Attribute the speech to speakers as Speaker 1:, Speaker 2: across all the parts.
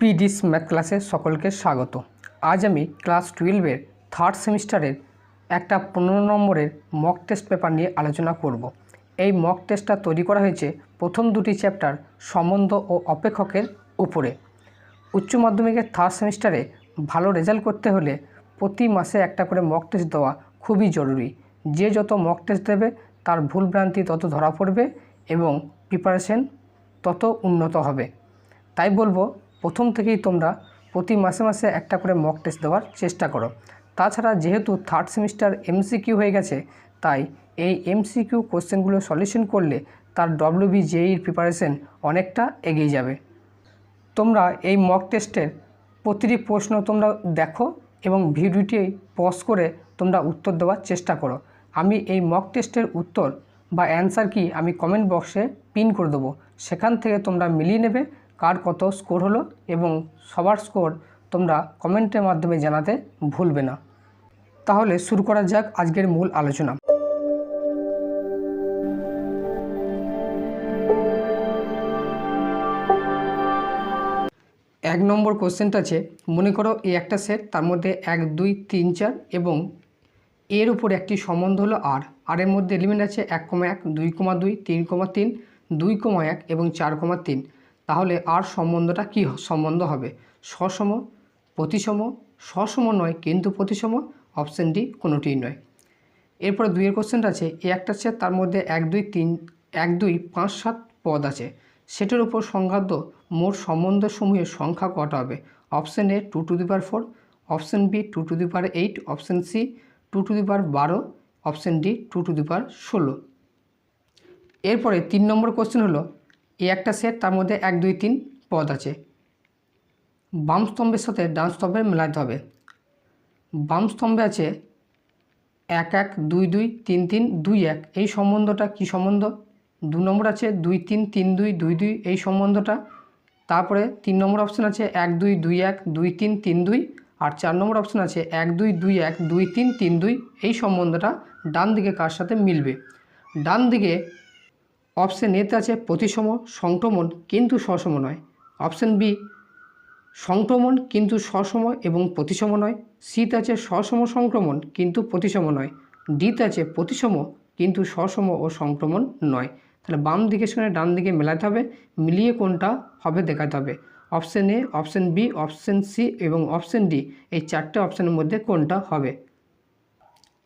Speaker 1: পিডিস math ক্লাসে সকলকে স্বাগত। আজ আমি ক্লাস 12-এর থার্ড সেমিস্টারের একটা 15 নম্বরের মক টেস্ট পেপার নিয়ে আলোচনা করব। এই মক টেস্টটা তৈরি করা হয়েছে প্রথম দুটি চ্যাপ্টার সম্বন্ধ ও অপেক্ষকের উপরে। উচ্চ মাধ্যমিকের থার্ড সেমিস্টারে ভালো রেজাল্ট করতে হলে প্রতি মাসে একটা করে মক টেস্ট দেওয়া খুবই জরুরি। যে যত মক টেস্ট দেবে তার ভুলভ্রান্তি তত ধরা পড়বে এবং প্রিপারেশন তত উন্নত হবে। তাই বলবো প্রথম থেকেই তোমরা প্রতি মাসে মাসে একটা করে মক টেস্ট দেওয়ার চেষ্টা করো। তাছাড়া যেহেতু থার্ড সেমিস্টার এমসিকিউ হয়ে গেছে, তাই এই এমসিকিউ কোশ্চেনগুলো সলিউশন করলে তার WBJEর প্রিপারেশন অনেকটা এগিয়ে যাবে। তোমরা এই মক টেস্টের প্রতিটি প্রশ্ন তোমরা দেখো এবং ভিডিওটি পজ করে তোমরা উত্তর দেওয়ার চেষ্টা করো। আমি এই মক টেস্টের উত্তর বা অ্যান্সার কি আমি কমেন্ট বক্সে পিন করে দেবো, সেখান থেকে তোমরা মিলিয়ে নেবে কার কত স্কোর হলো এবং সবার স্কোর তোমরা কমেন্টের মাধ্যমে জানাতে ভুলবে না। তাহলে শুরু করা যাক আজকের মূল আলোচনা। এক নম্বর কোশ্চেনটা আছে, মনে করো এই একটা সেট, তার মধ্যে 1 2 3 4 এবং এর উপর একটি সম্বন্ধ হলো আর এর মধ্যে এলিমেন্ট আছে 1,1 2,2 3,3 2,1 এবং 4,3। তাহলে আর সম্বন্ধটা কি সম্বন্ধ হবে? সসম, প্রতিসম, সসম নয় কিন্তু প্রতিসম, অপশন ডি কোনোটিই নয়। এরপরে 2 এর কোশ্চেনটা আছে, এই একটা সেট, তার মধ্যে 1 2 5 7 পদ আছে, সেটার উপর সংঘাত মোট সম্বন্ধসমূহের সংখ্যা কটা হবে? Option A 2 to the power 4, option B 2 to the power 8, option C 2 to the power 12, option D 2 to the power 16। এরপরে 3 নম্বর কোশ্চেন হলো, এই একটা সেট, তার মধ্যে 1 2 3 পদ আছে, বাম স্তম্ভের সাথে ডান স্তম্ভের মেলাতে হবে। বাম স্তম্ভে আছে 1 1 2 2 3 3 2 1, এই সম্বন্ধটা কি সম্বন্ধ? 2 নম্বর আছে 2 3 3 2 2 2, এই সম্বন্ধটা। তারপরে 3 নম্বর অপশান আছে 1 2 2 1 2 3 3 2, আর 4 নম্বর অপশান আছে 1 2 2 1 2 3 3 2, এই সম্বন্ধটা ডান দিকে কার সাথে মিলবে? ডান দিকে অপশান এতে আছে প্রতিসম সংক্রমণ কিন্তু সসম নয়, অপশান বি সংক্রমণ কিন্তু সসম এবং প্রতিসম নয়, সিতে আছে সসম সংক্রমণ কিন্তু প্রতিসম নয়, ডিতে আছে প্রতিসম কিন্তু সসম ও সংক্রমণ নয়। তাহলে বাম দিকের সঙ্গে ডান দিকে মেলাতে হবে, মিলিয়ে কোনটা হবে দেখাতে হবে। Option A, option B, option C এবং অপশান ডি, এই 4টে অপশানের মধ্যে কোনটা হবে?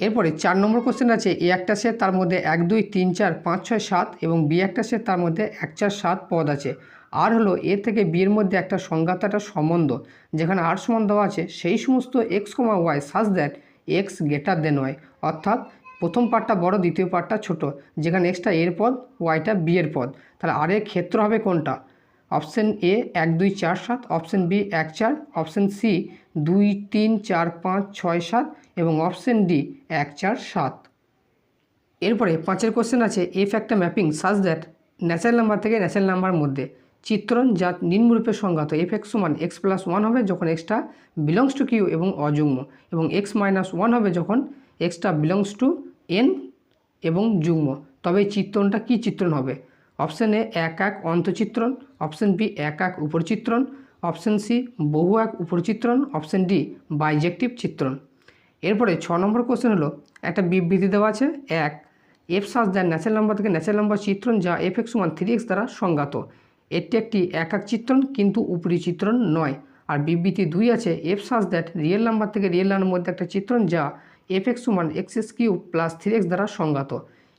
Speaker 1: এরপরে 4 নম্বর কোশ্চেন আছে, এ একটা সেট, তার মধ্যে 1 2 3 4 5 6 7 এবং বি একটা সেট, তার মধ্যে 1 4 7 পদ আছে। আর হলো এ থেকে বি এর মধ্যে একটা সংঘাত, একটা সম্বন্ধ, যেখানে আর সমান দেওয়া আছে সেই সমস্ত x, y such that x greater than y, অর্থাৎ প্রথম পার্টটা বড়, দ্বিতীয় পার্টটা ছোট, যেখানে এক্সটা এর পদ, ওয়াইটা বি এর পদ। তাহলে আর এর ক্ষেত্র হবে কোনটা? Option A 1 2 4 7, option B 1 4, option C 2 3 4 5 6 7 এবং অপশান ডি 1 4 7। এরপরে 5 কোশ্চেন আছে, এফ একটা mapping such that natural number থেকে ন্যাচারাল নাম্বার মধ্যে চিত্রণ যা নিম্নরূপে সংজ্ঞাত। এফ এক্স সমান x প্লাস 1 হবে যখন এক্সটা বিলংস টু কিউ এবং অযুগ্ম, এবং x মাইনাস 1 হবে যখন এক্সটা বিলংস টু এন এবং যুগ্ম। তবে এই চিত্রণটা কী চিত্রণ হবে? অপশান এ 1 1 অন্তচিত্রণ, অপশান বি 1 1 উপরচিত্রণ, অপশান সি বহু এক উপরচিত্রণ, অপশান ডি বাইজেক্টিভ চিত্রণ। এরপরে 6 নম্বর কোশ্চেন হলো, একটা বিবৃতি দেওয়া আছে, 1 F such that natural number থেকে ন্যাচারাল নাম্বার চিত্রণ যা এফ এক্স সমান 3x দ্বারা সংজ্ঞাত। এটি একটি একক চিত্রণ কিন্তু উপরি চিত্রণ নয়। আর বিবৃতি 2 আছে, F such that real number থেকে রিয়েল নাম্বারের মধ্যে একটা চিত্রণ যা এফ এক্স সমান x³ প্লাস 3x দ্বারা সংজ্ঞাত।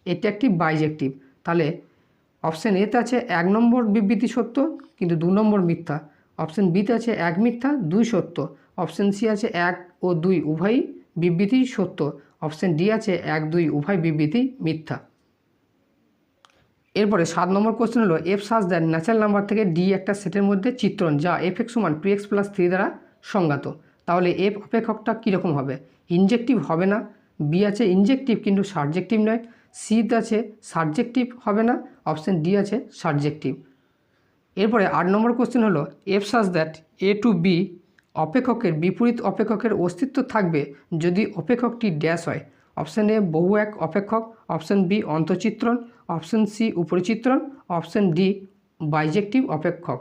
Speaker 1: এটি একটি বাইজেক্টিভ। তাহলে অপশান এতে আছে 1 নম্বর বিবৃতি সত্য কিন্তু 2 নম্বর মিথ্যা, অপশান বিতে আছে 1 মিথ্যা 2 সত্য, অপশান সি আছে 1 ও 2 উভয়ই বিবৃতি সত্য, অপশান ডি আছে 1 2 উভয় বিবৃতি মিথ্যা। এরপরে 7 নম্বর কোশ্চেন হলো, F such that natural number থেকে ডি একটা সেটের মধ্যে চিত্রণ যা এফ এক্স সমান 2x প্লাস 3 দ্বারা সংজ্ঞাত। তাহলে এফ অপেক্ষকটা কীরকম হবে? ইনজেক্টিভ হবে না, বি আছে ইনজেক্টিভ কিন্তু সাবজেক্টিভ নয়, সিতে আছে সাবজেক্টিভ হবে না, অপশান ডি আছে সাবজেক্টিভ। এরপরে 8 নম্বর কোশ্চেন হলো, F such that A to B অপেক্ষকের বিপরীত অপেক্ষকের অস্তিত্ব থাকবে যদি অপেক্ষকটি ড্যাশ হয়। অপশান এ বহু এক অপেক্ষক, অপশান বি অন্তচিত্রণ, অপশান সি উপরিচিত্রণ, অপশান ডি বাইজেক্টিভ অপেক্ষক।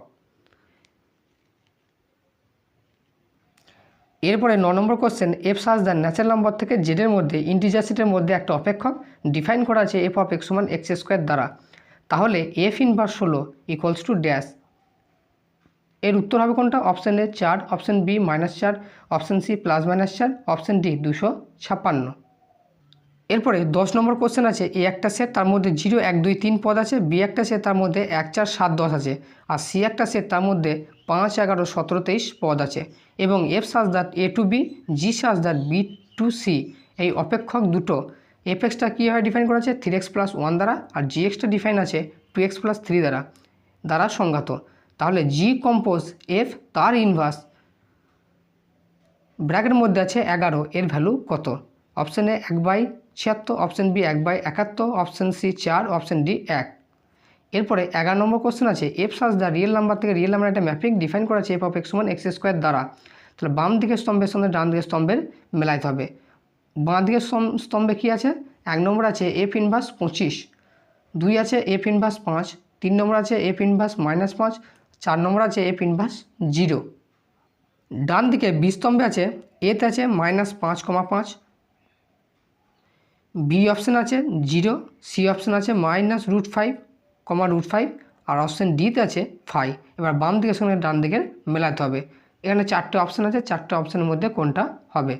Speaker 1: এরপরে 9 number question, F such the natural number থেকে জেডের মধ্যে ইন্টিজার সেটের মধ্যে একটা অপেক্ষক ডিফাইন করা আছে এফ অফ এক্স সমান এক্স স্কোয়ার দ্বারা। তাহলে এফ ইনভার্স হলো ইকুয়ালস টু ড্যাশ। এর উত্তর হবে কোনটা? Option A 4, option B -4, option C +-4, option D 256। এরপরে 10 নম্বর কোশ্চেন আছে, এ একটা সেট তার মধ্যে 0, 1, 2, 3 পদ আছে, বি একটা সেট তার মধ্যে 1, 4, 7, 10 আছে, আর সি একটা সেট তার মধ্যে 5, 11, 17, 23 পদ আছে, এবং F such that A to B, G such that B two C এই অপেক্ষক দুটো এফ এক্সটা কীভাবে ডিফাইন করা আছে 3x + 1 দ্বারা, আর জি এক্সটা ডিফাইন আছে 2x + 3 দ্বারা সংজ্ঞাত। তাহলে জি কম্পোজ এফ তার ইনভার্স ব্র্যাকেটের মধ্যে আছে 11, এর ভ্যালু কত? Option A 1/76, option B 1/71, option C 4, option D 1। এরপরে 11 নম্বর কোশ্চেন আছে, F such the real number থেকে রিয়েল নাম্বার একটা ম্যাপিং ডিফাইন করা আছে এফ অফ এক্স সমান এক্স স্কোয়ার দ্বারা। তাহলে বাম দিকের স্তম্ভের সঙ্গে ডান দিকের স্তম্ভের মেলাইতে হবে। বাঁ দিকের স্তম্ভে কী আছে? 1 নম্বর আছে এফ ইনভার্স 25, 2 আছে এফ ইনভার্স 5, 3 নম্বর আছে এফ ইনভার্স -5, 4 নম্বর আছে এফ ইনভার্স 0। ডান দিকে বি স্তম্ভে আছে এতে আছে -5,5, বি অপশান আছে 0, সি অপশান আছে -√5, √5, আর অপশান ডিতে আছে 5। এবার বাম দিকের সঙ্গে ডান দিকের মেলাতে হবে। এখানে 4টে অপশান আছে, 4টে অপশানের মধ্যে কোনটা হবে?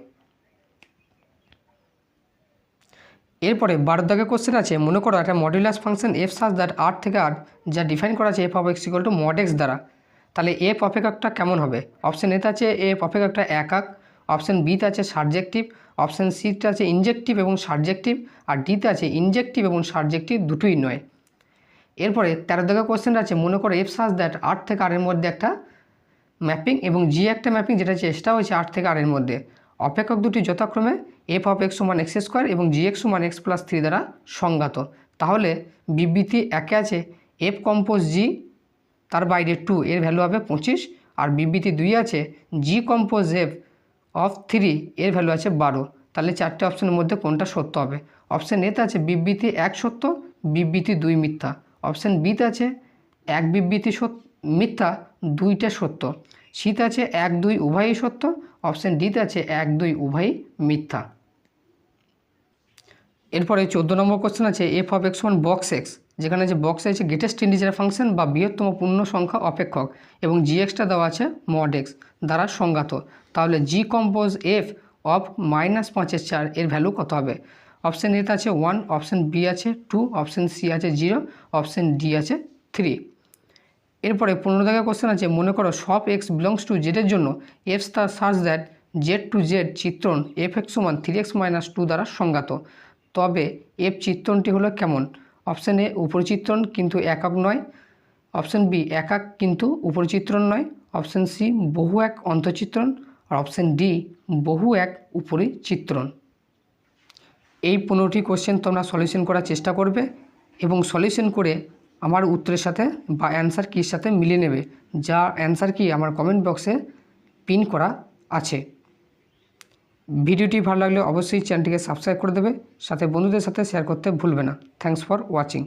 Speaker 1: এরপরে 12 দাগে কোশ্চেন আছে, মনে করো একটা modulus function F such that R থেকে আর যা ডিফাইন করা আছে F of X equal to mod X দ্বারা। তাহলে এফ অপেক্ষকটা কেমন হবে? অপশান এতে আছে এফ অপেক্ষকটা একক, অপশান বিতে আছে সাবজেক্টিভ, অপশান সিতে আছে ইনজেক্টিভ এবং সাবজেক্টিভ, আর ডিতে আছে ইনজেক্টিভ এবং সাবজেক্টিভ দুটোই নয়। এরপরে 13 দাগে কোশ্চেন আছে, মনে করো এফ সাজ দ্যাট আর থেকে আর এর মধ্যে একটা ম্যাপিং এবং জি একটা ম্যাপিং যেটা চেষ্টা হয়েছে আর থেকে আর এর মধ্যে। অপেক্ষক দুটি যথাক্রমে এফ অফ এক্স সমান এক্স স্কোয়ার এবং জি এক্স সমান এক্স + 3 দ্বারা সংজ্ঞাত। তাহলে বিবৃতি একে আছে এফ কম্পোজ জি তার বাইরে 2, এর ভ্যালু হবে 25, আর বিবৃতি 2 আছে জি কম্পোজ এফ অফ 3, এর ভ্যালু আছে 12। তাহলে 4টে অপশানের মধ্যে কোনটা সত্য হবে? অপশান এতে আছে বিবৃতি 1 সত্য, বিবৃতি 2 মিথ্যা, অপশান বিতে আছে 1 বিবৃতি মিথ্যা, 2টা সত্য, সিতে আছে 1, 2 উভয়ই সত্য, অপশান ডিতে আছে 1, 2 উভয়ই মিথ্যা। এরপরে 14 নম্বর কোশ্চেন আছে এফ অফ এক্স সমান বক্স এক্স, যেখানে যে বক্স আছে গ্রেটেস্ট ইন্টিজার ফাংশন বা বৃহত্তম পূর্ণ সংখ্যা অপেক্ষক, এবং জি এক্সটা দেওয়া আছে মড এক্স দ্বারা সংজ্ঞাত। তাহলে জি কম্পোজ এফ অফ -5/4 এর ভ্যালু কত হবে? অপশান এতে আছে 1, অপশান বি আছে 2, অপশান সি আছে 0, অপশান ডি আছে 3। এরপরে 15 দাগের কোশ্চেন আছে, মনে করো সব এক্স বিলংস টু জেডের জন্য F such that Z to Z চিত্রণ এফ এক্স সমান 3x - 2 দ্বারা সংজ্ঞাত। তবে এফ চিত্রণটি হলো কেমন? অপশান এ উপরিচিত্রণ কিন্তু একক নয়, অপশান বি একক কিন্তু উপরিচিত্রণ নয়, অপশান সি বহু এক অন্তঃচিত্রণ, আর অপশান ডি বহু এক উপরিচিত্রণ। এই 15টি কোশ্চেন তোমরা সলিউশন করার চেষ্টা করবে এবং সলিউশন করে আমার উত্তরের সাথে বা অ্যান্সার কির সাথে মিলিয়ে নেবে, যা অ্যান্সার কি আমার কমেন্ট বক্সে পিন করা আছে। ভিডিওটি ভালো লাগলে অবশ্যই চ্যানেলটিকে সাবস্ক্রাইব করে দেবে, সাথে বন্ধুদের সাথে শেয়ার করতে ভুলবে না। Thanks for watching.